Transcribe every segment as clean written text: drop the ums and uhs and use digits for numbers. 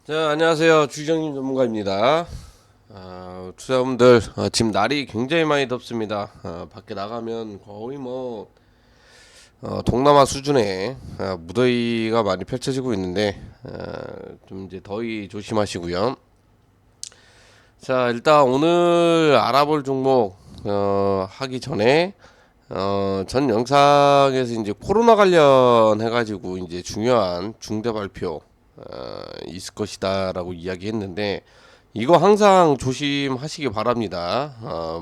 자, 안녕하세요. 주정님 전문가입니다. 투자분들, 지금 날이 굉장히 많이 덥습니다. 밖에 나가면 거의 동남아 수준의 무더위가 많이 펼쳐지고 있는데, 좀 이제 더위 조심하시고요. 자, 일단 오늘 알아볼 종목, 하기 전에, 전 영상에서 이제 코로나 관련해가지고 이제 중요한 중대 발표, 있을 것이다라고 이야기했는데 이거 항상 조심하시기 바랍니다.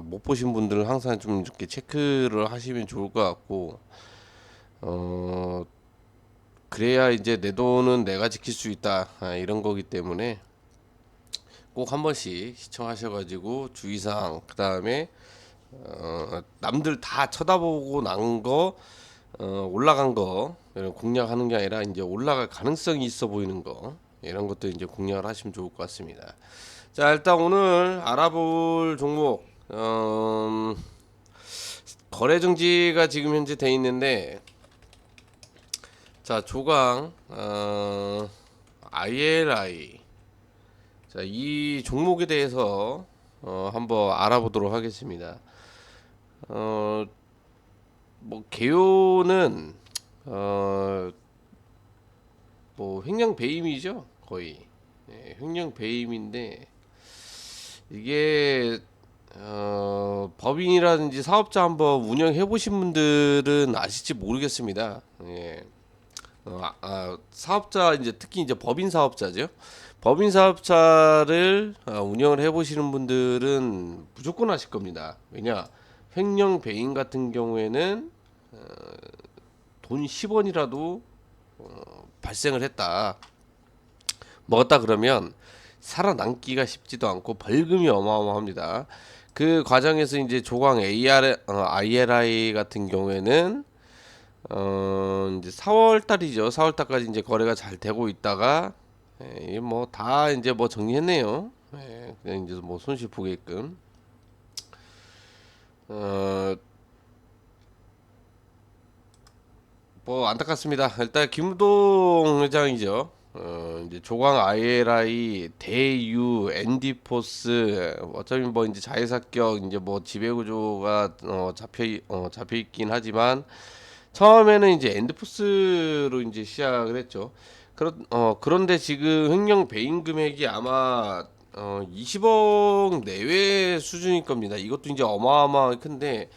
못 보신 분들은 항상 좀 이렇게 체크를 하시면 좋을 것 같고, 어, 그래야 이제 내 돈은 내가 지킬 수 있다, 이런 거기 때문에 꼭 한 번씩 시청하셔가지고 주의사항, 그 다음에 남들 다 쳐다보고 난 거, 올라간 거 이런 공략하는 게 아니라 이제 올라갈 가능성이 있어 보이는 거, 이런 것도 이제 공략을 하시면 좋을 것 같습니다. 자, 일단 오늘 알아볼 종목, 거래 정지가 지금 현재 돼 있는데, 자, 조강, ILI, 자, 이 종목에 대해서 한번 알아보도록 하겠습니다. 어, 개요는 어, 횡령 배임이죠, 거의. 네, 횡령 배임인데 이게 법인이라든지 사업자 한번 운영해 보신 분들은 아실지 모르겠습니다. 예. 사업자 이제 특히 이제 법인 사업자죠. 법인 사업자를 운영을 해 보시는 분들은 무조건 아실 겁니다. 왜냐? 횡령 배임 같은 경우에는 돈 10원이라도 발생을 했다, 먹었다 그러면 살아남기가 쉽지도 않고 벌금이 어마어마합니다. 그 과정에서 이제 조광 ILI 같은 경우에는 이제 4월 달이죠. 4월 달까지 이제 거래가 잘 되고 있다가 다 이제 정리했네요. 그냥 이제 손실 보게끔. 어, 안타깝습니다. 일단 김우동 회장이죠. 이제 조광 ILI, 대유, 엔디포스, 어차피 이제 자회사격 이제 지배구조가 잡혀 있긴 하지만 처음에는 이제 엔디포스로 이제 시작을 했죠. 그런데 지금 횡령 배임 금액이 아마 20억 내외 수준일 겁니다. 이것도 이제 어마어마하게 큰데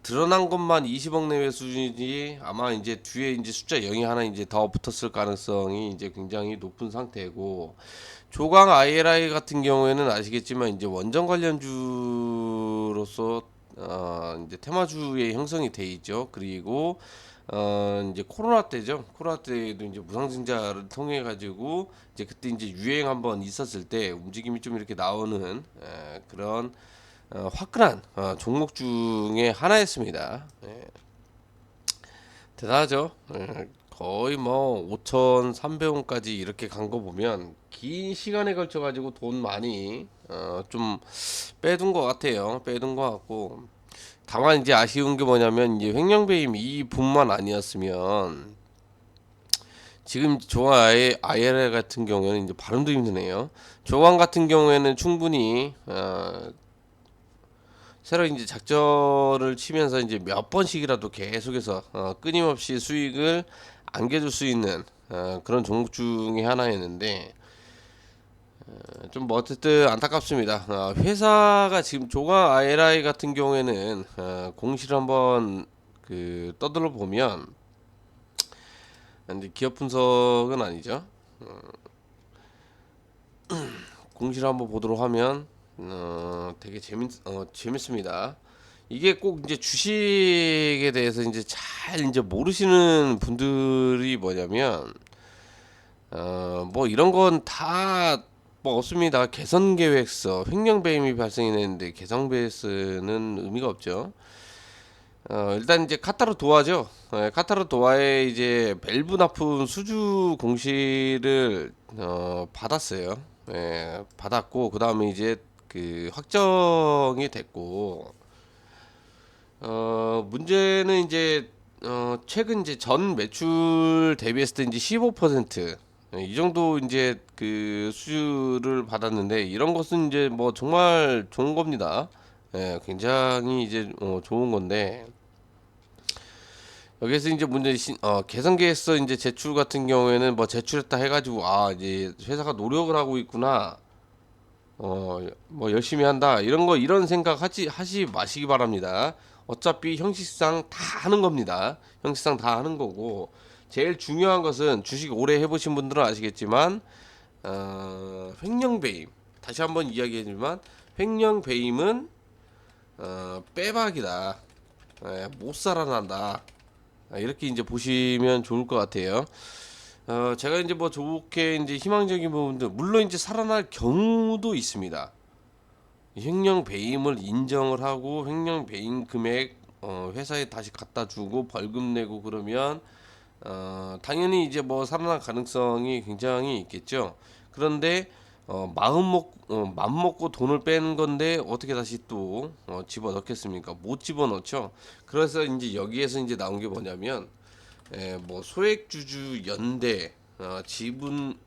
드러난 것만 20억 내외 수준이지, 아마 이제 뒤에 이제 숫자 0이 하나 이제 더 붙었을 가능성이 이제 굉장히 높은 상태고, 조강 ILI 같은 경우에는 아시겠지만 이제 원전 관련주로서 이제 테마주의 형성이 돼 있죠. 그리고 이제 코로나 때죠. 코로나 때도 이제 무상증자를 통해 가지고 이제 그때 이제 유행 한번 있었을 때 움직임이 좀 이렇게 나오는 그런 화끈한 종목 중에 하나였습니다. 대단하죠. 거의 5,300원까지 이렇게 간 거 보면 긴 시간에 걸쳐 가지고 돈 많이 좀 빼둔 것 같아요. 빼둔 것 같고, 다만 이제 아쉬운 게 뭐냐면 이제 횡령배임 이 분만 아니었으면 지금 조강 ILL 같은 경우에는 이제 발음도 힘드네요. 조강 같은 경우에는 충분히 새로 이제 작전을 치면서 이제 몇 번씩이라도 계속해서 끊임없이 수익을 안겨줄 수 있는 그런 종목 중에 하나였는데, 좀 어쨌든 안타깝습니다. 회사가 지금 조가 ILI 같은 경우에는 공시를 한번 떠들어 보면, 근데 기업 분석은 아니죠. 공시를 한번 보도록 하면 되게 재밌습니다. 이게 꼭 이제 주식에 대해서 이제 잘 이제 모르시는 분들이 뭐냐면 이런 건 다 없습니다. 개선 계획서, 횡령 배임이 발생했는데 개선 계획서는 의미가 없죠. 일단 이제 카타르 도화죠. 카타르 도화에 이제 밸브 납품 수주 공시를 받았어요. 받았고 그 다음에 이제 확정이 됐고, 문제는 이제 최근 이제 전 매출 대비했을 때 이제 15%, 이 정도 이제 그 수주를 받았는데 이런 것은 이제 뭐 정말 좋은 겁니다. 굉장히 이제 좋은 건데 여기서 이제 문제 개선 계획서 이제 제출 같은 경우에는 뭐 제출했다 해가지고 아 이제 회사가 노력을 하고 있구나 뭐 열심히 한다 이런 거 이런 생각 하시 마시기 바랍니다. 어차피 형식상 다 하는 겁니다. 형식상 다 하는 거고 제일 중요한 것은 주식 오래 해보신 분들은 아시겠지만 횡령 배임 다시 한번 이야기하지만 횡령 배임은 빼박이다. 못 살아난다. 이렇게 이제 보시면 좋을 것 같아요. 제가 이제 뭐 좋게 이제 희망적인 부분들 물론 이제 살아날 경우도 있습니다. 횡령 배임을 인정을 하고 횡령 배임 금액 회사에 다시 갖다 주고 벌금 내고 그러면 당연히 이제 뭐 살아날 가능성이 굉장히 있겠죠. 그런데 맘 먹고 돈을 빼는 건데 어떻게 다시 또 집어 넣겠습니까? 못 집어 넣죠. 그래서 이제 여기에서 이제 나온 게 뭐냐면 뭐 소액주주 연대 지분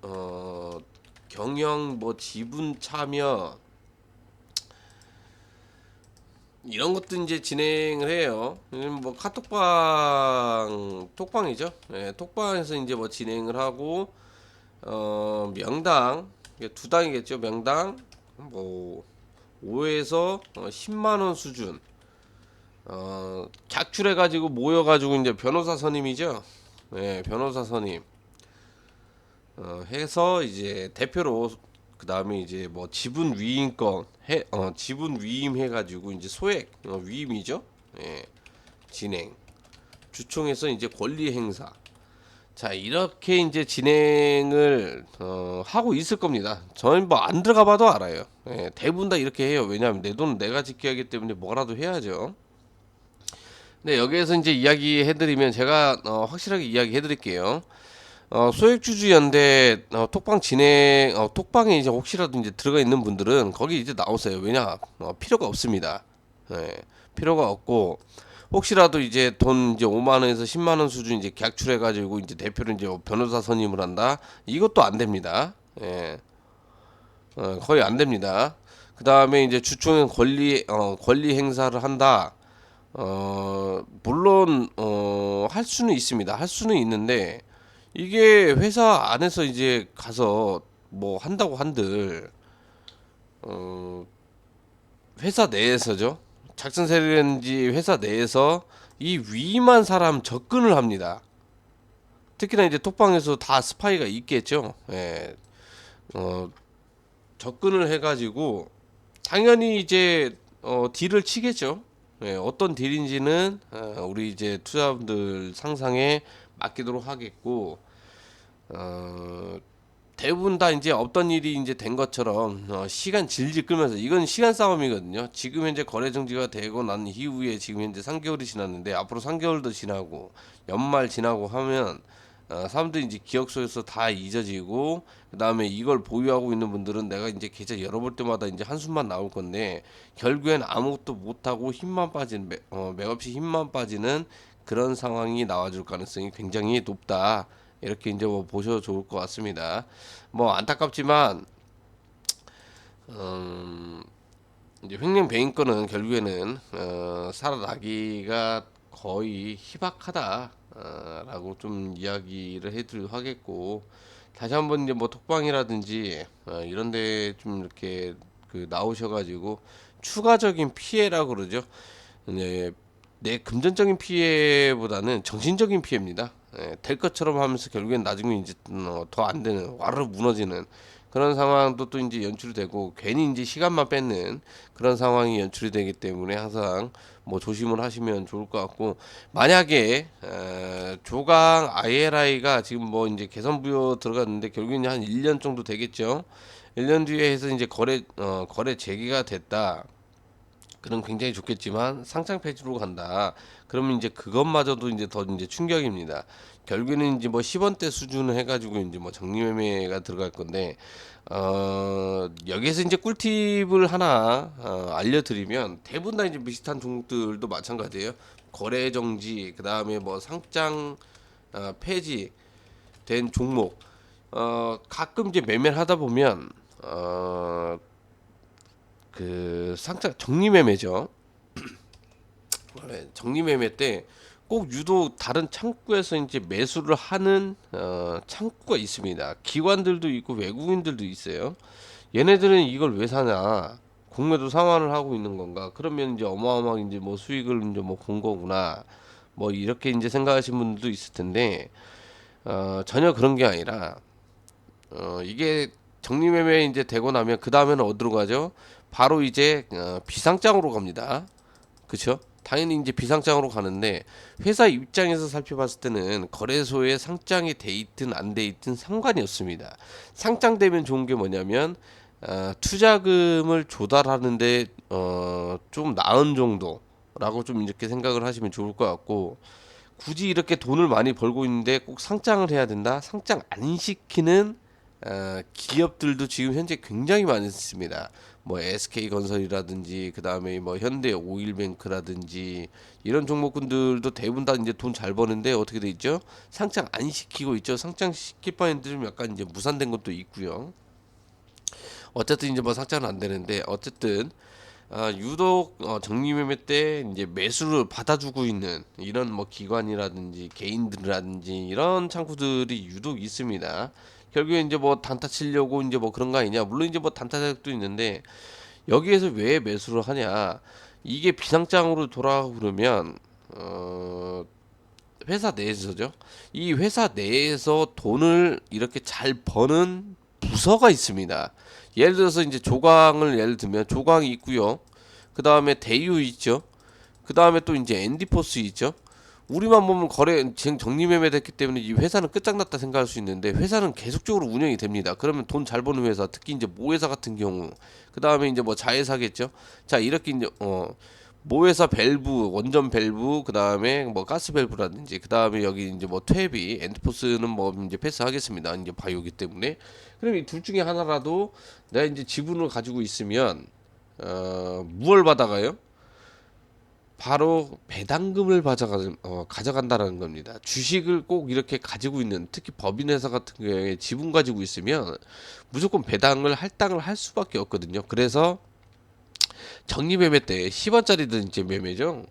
경영 뭐 지분 참여 이런 것도 이제 진행을 해요. 뭐 톡방이죠. 톡방에서 이제 뭐 진행을 하고 명당 이게 두 당이겠죠. 명당 뭐 5에서 10만 원 수준 객출해 가지고 모여 가지고 이제 변호사 선임이죠. 변호사 선임 해서 이제 대표로 그 다음에 이제 뭐 지분 위임권 지분 위임해 가지고 이제 소액 위임이죠. 진행 주총에서 이제 권리 행사 자 이렇게 이제 진행을 하고 있을 겁니다. 저는 뭐 안 들어가 봐도 알아요. 대부분 다 이렇게 해요. 왜냐하면 내 돈은 내가 지켜야 하기 때문에 뭐라도 해야죠. 근데 여기에서 이제 이야기해드리면 제가 확실하게 이야기해드릴게요. 소액주주 연대 톡방 진행 톡방에 이제 혹시라도 이제 들어가 있는 분들은 거기 이제 나오세요. 왜냐 필요가 없습니다. 필요가 없고 혹시라도 이제 돈 이제 5만 원에서 10만 원 수준 이제 객출해 가지고 이제 대표를 이제 변호사 선임을 한다. 이것도 안 됩니다. 거의 안 됩니다. 그 다음에 이제 주총의 권리 행사를 한다. 물론 할 수는 있습니다. 할 수는 있는데 이게 회사 안에서 이제 가서 뭐 한다고 한들 어, 회사 내에서죠. 작전 세력인지 회사 내에서 이 위임한 사람 접근을 합니다. 특히나 이제 톡방에서 다 스파이가 있겠죠. 접근을 해가지고 당연히 이제 딜을 치겠죠. 어떤 딜인지는 우리 이제 투자분들 상상에 맡기도록 하겠고 대부분 다 이제 없던 일이 이제 된 것처럼 시간 질질 끌면서 이건 시간 싸움이거든요. 지금 현재 거래 정지가 되고 난 이후에 지금 현재 3개월이 지났는데 앞으로 3개월도 지나고 연말 지나고 하면 사람들이 이제 기억 속에서 다 잊어지고 그 다음에 이걸 보유하고 있는 분들은 내가 이제 계좌 열어볼 때마다 이제 한숨만 나올 건데 결국엔 아무것도 못하고 힘만 빠지는 맥없이 힘만 빠지는 그런 상황이 나와줄 가능성이 굉장히 높다. 이렇게 이제 뭐 보셔도 좋을 것 같습니다. 뭐 안타깝지만 이제 횡령 배임권은 결국에는 살아나기가 거의 희박하다라고 좀 이야기를 해드리도록 하겠고 다시 한번 이제 뭐 톡방이라든지 이런데 좀 이렇게 그 나오셔가지고 추가적인 피해라고 그러죠. 네, 내 금전적인 피해보다는 정신적인 피해입니다. 될 것처럼 하면서 결국엔 나중에 이제 더 안 되는 와르르 무너지는 그런 상황도 또 이제 연출이 되고 괜히 이제 시간만 뺏는 그런 상황이 연출이 되기 때문에 항상 뭐 조심을 하시면 좋을 것 같고 만약에 조강 ILI가 지금 뭐 이제 개선 부여 들어갔는데 결국엔 한 1년 정도 되겠죠. 1년 뒤에 해서 이제 거래 재개가 됐다. 그럼 굉장히 좋겠지만 상장 폐지로 간다. 그러면 이제 그것마저도 이제 더 이제 충격입니다. 결국에는 이제 뭐 10원대 수준을 해가지고 이제 뭐 정리매매가 들어갈 건데 여기에서 이제 꿀팁을 하나 알려드리면 대부분 다 이제 비슷한 종목들도 마찬가지예요. 거래 정지, 그 다음에 뭐 상장 폐지 된 종목. 가끔 이제 매매를 하다 보면 어, 그 상장 정리 매매죠. 네, 정리 매매 때 꼭 유독 다른 창구에서 이제 매수를 하는 창구가 있습니다. 기관들도 있고 외국인들도 있어요. 얘네들은 이걸 왜 사냐? 공매도 상환을 하고 있는 건가? 그러면 이제 어마어마하게 이제 뭐 수익을 이제 뭐 본 거구나. 뭐 이렇게 이제 생각하시는 분들도 있을 텐데 전혀 그런 게 아니라 이게 정리매매 이제 되고 나면 그 다음에는 어디로 가죠? 바로 이제 비상장으로 갑니다. 그쵸? 당연히 이제 비상장으로 가는데 회사 입장에서 살펴봤을 때는 거래소에 상장이 돼 있든 안 돼 있든 상관이 없습니다. 상장되면 좋은 게 뭐냐면 투자금을 조달하는데 좀 나은 정도라고 좀 이렇게 생각을 하시면 좋을 것 같고, 굳이 이렇게 돈을 많이 벌고 있는데 꼭 상장을 해야 된다? 상장 안 시키는 기업들도 지금 현재 굉장히 많이 있습니다. 뭐 SK건설이라든지 그 다음에 뭐 현대오일뱅크라든지 이런 종목군들도 대부분 다 이제 돈 잘 버는데 어떻게 돼 있죠? 상장 안 시키고 있죠. 상장 시킬 바에는 좀 약간 이제 무산된 것도 있고요. 어쨌든 이제 뭐 상장은 안 되는데 어쨌든 유독 정리매매 때 이제 매수를 받아주고 있는 이런 뭐 기관이라든지 개인들이라든지 이런 창구들이 유독 있습니다. 결국에 이제 뭐 단타 치려고 이제 뭐 그런 거 아니냐? 물론 이제 뭐 단타 자격도 있는데 여기에서 왜 매수를 하냐? 이게 비상장으로 돌아가고 그러면 회사 내에서죠. 이 회사 내에서 돈을 이렇게 잘 버는 부서가 있습니다. 예를 들어서 이제 조강을 예를 들면 조강이 있고요. 그 다음에 대유 있죠. 그 다음에 또 이제 엔디포스 있죠. 우리만 보면 거래 지금 정리매매 됐기 때문에 이 회사는 끝장났다 생각할 수 있는데 회사는 계속적으로 운영이 됩니다. 그러면 돈 잘 버는 회사, 특히 이제 모회사 같은 경우, 그 다음에 이제 뭐 자회사겠죠. 자 이렇게 이제 모회사 밸브, 원전 밸브, 그 다음에 뭐 가스 밸브라든지, 그 다음에 여기 이제 뭐 퇴비, 엔드포스는 뭐 이제 패스하겠습니다. 이제 바이오기 때문에. 그럼 이 둘 중에 하나라도 내가 이제 지분을 가지고 있으면 무얼 받아가요? 바로 배당금을 가져간다라는 겁니다. 주식을 꼭 이렇게 가지고 있는, 특히 법인회사 같은 경우에 지분 가지고 있으면 무조건 배당을 할당을 할 수밖에 없거든요. 그래서 정리매매 때 10원짜리든 이제 매매죠.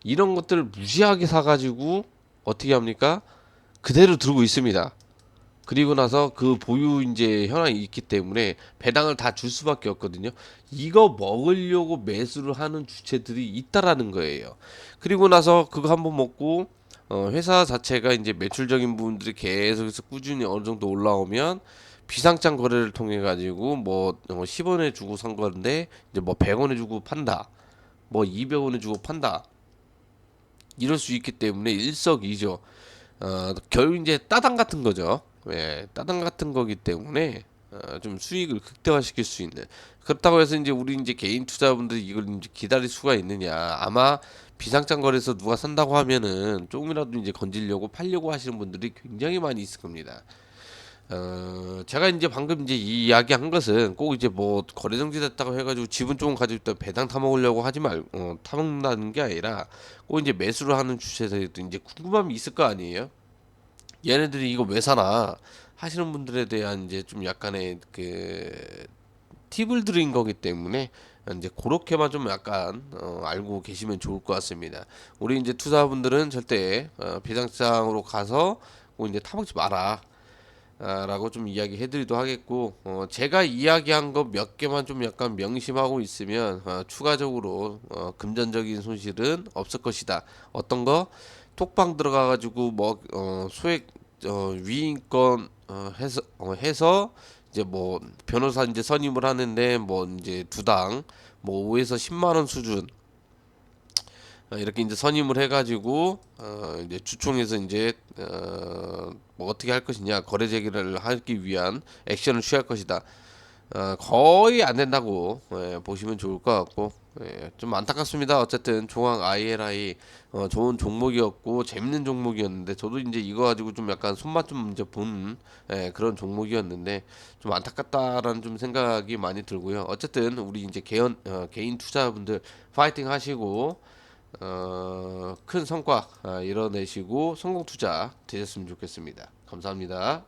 이런 것들을 무시하게 사가지고 어떻게 합니까? 그대로 들고 있습니다. 그리고 나서 그 보유 이제 현황이 있기 때문에 배당을 다 줄 수밖에 없거든요. 이거 먹으려고 매수를 하는 주체들이 있다라는 거예요. 그리고 나서 그거 한번 먹고 회사 자체가 이제 매출적인 부분들이 계속해서 꾸준히 어느 정도 올라오면 비상장 거래를 통해 가지고 뭐 10원에 주고 산 건데 이제 뭐 100원에 주고 판다. 뭐 200원에 주고 판다. 이럴 수 있기 때문에 일석이조. 결국 이제 따당 같은 거죠. 예, 따당 같은 거기 때문에 좀 수익을 극대화시킬 수 있는. 그렇다고 해서 이제 우리 이제 개인 투자분들이 이걸 이제 기다릴 수가 있느냐? 아마 비상장 거래에서 누가 산다고 하면은 조금이라도 이제 건지려고 팔려고 하시는 분들이 굉장히 많이 있을 겁니다. 제가 이제 방금 이제 이 이야기 한 것은 꼭 이제 뭐 거래 정지됐다고 해가지고 지분 조금 가지고 있다 배당 타먹으려고 하지 타먹는다는 게 아니라 꼭 이제 매수를 하는 주체들도 이제 궁금함이 있을 거 아니에요? 얘네들이 이거 왜 사나 하시는 분들에 대한 이제 좀 약간의 그 팁을 드린 거기 때문에 이제 그렇게만 좀 약간 알고 계시면 좋을 것 같습니다. 우리 이제 투자분들은 절대 비상장으로 가서 꼭 이제 타먹지 마라. 라고 좀 이야기 해드리도록 하겠고, 제가 이야기한 거 몇 개만 좀 약간 명심하고 있으면 추가적으로 금전적인 손실은 없을 것이다. 어떤 거 톡방 들어가가지고 뭐 소액 위임권 해서 이제 뭐 변호사 이제 선임을 하는데 뭐 이제 두당 뭐 5에서 10만 원 수준 이렇게 이제 선임을 해가지고 이제 주총에서 이제 뭐 어떻게 할 것이냐 거래 제기를 하기 위한 액션을 취할 것이다. 거의 안 된다고 보시면 좋을 것 같고 좀 안타깝습니다. 어쨌든 종합 ILI 좋은 종목이었고 재밌는 종목이었는데 저도 이제 이거 가지고 좀 약간 손맛 좀 이제 본 그런 종목이었는데 좀 안타깝다라는 좀 생각이 많이 들고요. 어쨌든 우리 이제 개인 투자분들 파이팅 하시고 큰 성과 이뤄내시고 성공 투자 되셨으면 좋겠습니다. 감사합니다.